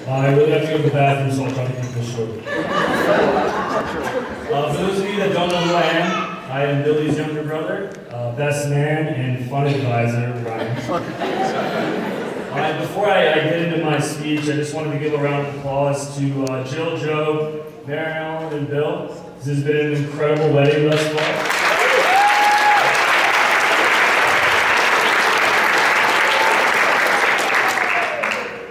I really have to go to the bathroom, so I'll try to keep this short. For those of you that don't know who I am Billy's younger brother, best man, and fun advisor, Ryan. Before I get into my speech, I just wanted to give a round of applause to Jill, Joe, Mary Ellen, and Bill. This has been an incredible wedding thus far.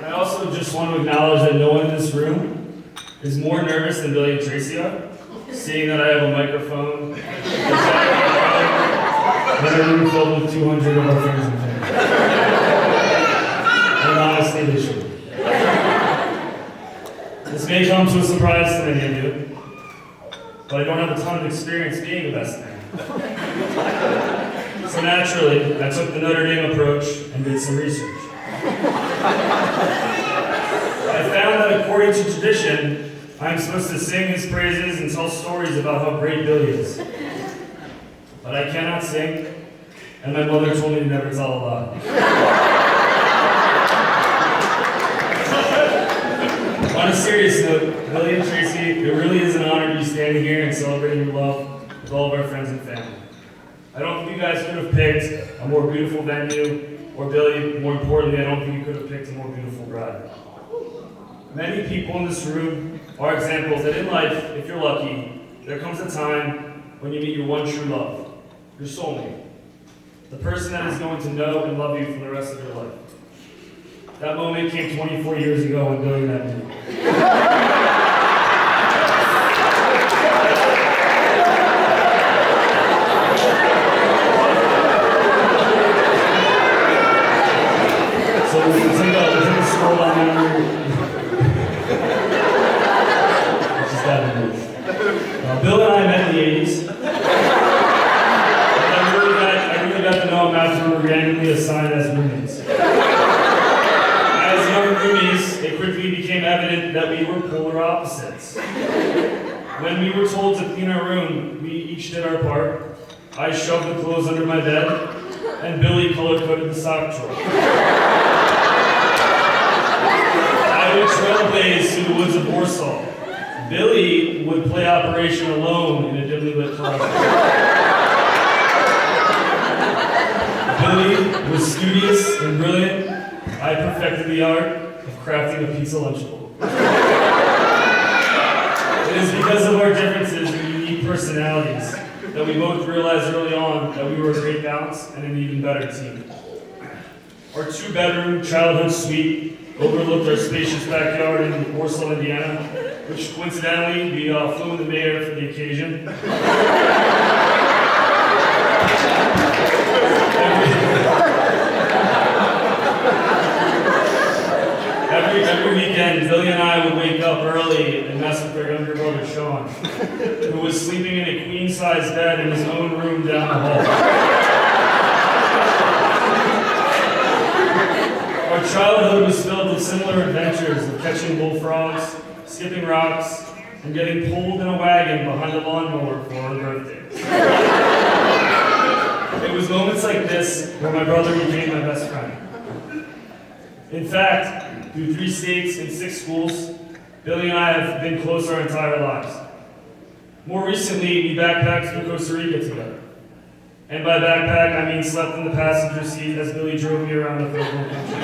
I also just want to acknowledge that no one in this room is more nervous than Billy and Tracy are, seeing that I have a microphone in a room filled with 200 of our friends and family. And honestly, they should. This may come to a surprise to many of you, but I don't have a ton of experience being the best man. So naturally, I took the Notre Dame approach and did some research. I found that according to tradition, I'm supposed to sing his praises and tell stories about how great Billy is. But I cannot sing, and my mother told me to never tell a lie. On a serious note, Billy and Tracy, it really is an honor to be standing here and celebrating your love with all of our friends and family. I don't think you guys could have picked a more beautiful venue, or Billy, more importantly, I don't think you could have picked a more beautiful bride. Many people in this room are examples that in life, if you're lucky, there comes a time when you meet your one true love, your soulmate, the person that is going to know and love you for the rest of your life. That moment came 24 years ago when Billy met me. So we'll take a scroll down memory. Bill and I met in the 80s. I really got to know him after we were randomly assigned as roommates. As young roomies, it quickly became evident that we were polar opposites. When we were told to clean our room, we each did our part. I shoved the clothes under my bed, and Billy color-coded the sock drawer. I would trailblaze through the woods of Warsaw. Billy would play Operation Alone in a dimly lit club. Billy was studious and brilliant. I perfected the art of crafting a pizza lunchable. It is because of our differences and unique personalities that we both realized early on that we were a great balance and an even better team. Our two-bedroom childhood suite overlooked our spacious backyard in Warsaw, Indiana, which coincidentally we flew in the mayor for the occasion. Every weekend, Billy and I would wake up early and mess with our younger brother, Sean, who was sleeping in a queen-size bed in his own room down the hall. Our childhood was filled with similar adventures of catching bullfrogs, skipping rocks, and getting pulled in a wagon behind a lawnmower for our birthdays. It was moments like this where my brother became my best friend. In fact, through 3 states and 6 schools, Billy and I have been close our entire lives. More recently, we backpacked through Costa Rica together. And by backpack, I mean slept in the passenger seat as Billy drove me around the third world country.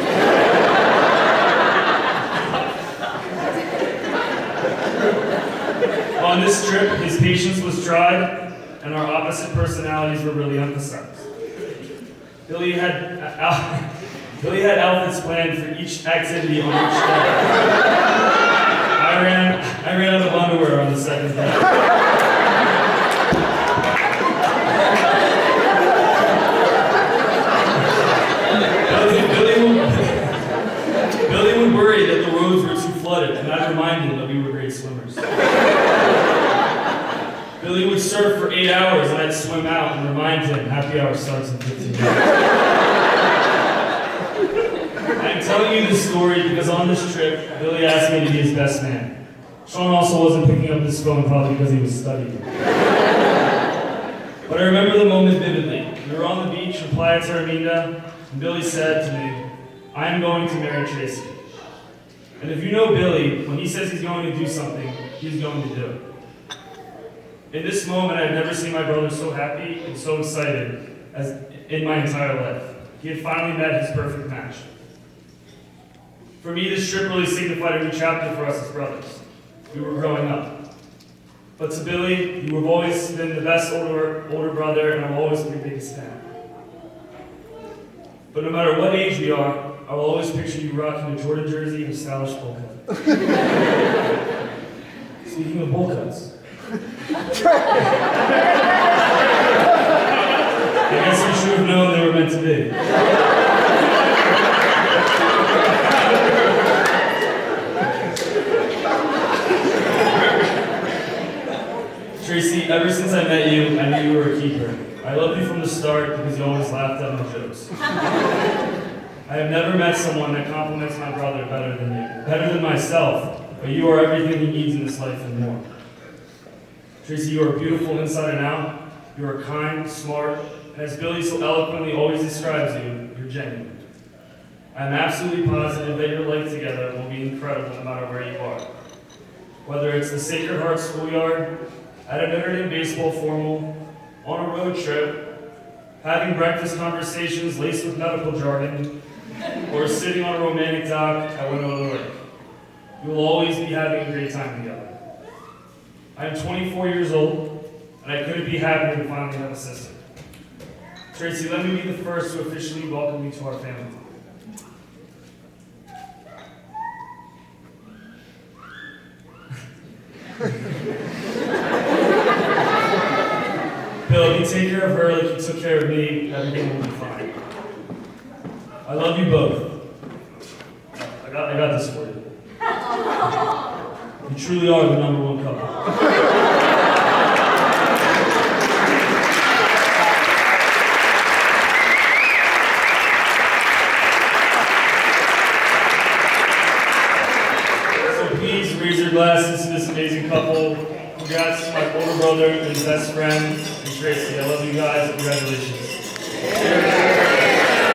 On this trip, his patience was tried, and our opposite personalities were really emphasized. Billy had outfits planned for each activity on each day. I ran out of underwear on the second day. Billy would worry that the roads were too flooded, and I'd remind him that we were great swimmers. Billy would surf for 8 hours, and I'd swim out and remind him happy hour starts in 15 minutes. I'm telling you this story because on this trip, Billy asked me to be his best man. Sean also wasn't picking up his phone probably because he was studying. But I remember the moment vividly. We were on the beach in Playa Terramina, and Billy said to me, "I am going to marry Tracy." And if you know Billy, when he says he's going to do something, he's going to do it. In this moment, I've never seen my brother so happy and so excited as in my entire life. He had finally met his perfect match. For me, this trip really signified a new chapter for us as brothers. We were growing up. But to Billy, you have always been the best older brother, and I'll always be your biggest fan. But no matter what age we are, I will always picture you rocking a Jordan jersey and a stylish bowl cut. Speaking of bowl cuts, I guess we should have known they were meant to be. Tracy, ever since I met you, I knew you were a keeper. I loved you from the start because you always laughed at my jokes. I have never met someone that compliments my brother better than you. Better than myself, but you are everything he needs in this life and more. Tracy, you are beautiful inside and out. You are kind, smart, and as Billy so eloquently always describes you, you're genuine. I'm absolutely positive that your life together will be incredible no matter where you are. Whether it's the Sacred Heart schoolyard, at a Notre Dame baseball formal, on a road trip, having breakfast conversations laced with medical jargon, or sitting on a romantic dock at Winona Lake. You will always be having a great time together. I am 24 years old, and I couldn't be happier to finally have a sister. Tracy, let me be the first to officially welcome you to our family. Bill, if you take care of her like you took care of me, everything will be fine. I love you both. I got this for you. You truly are the #1 couple. So please raise your glasses to this amazing couple. Congrats to my older brother and his best friend, and Tracy. I love you guys. Congratulations.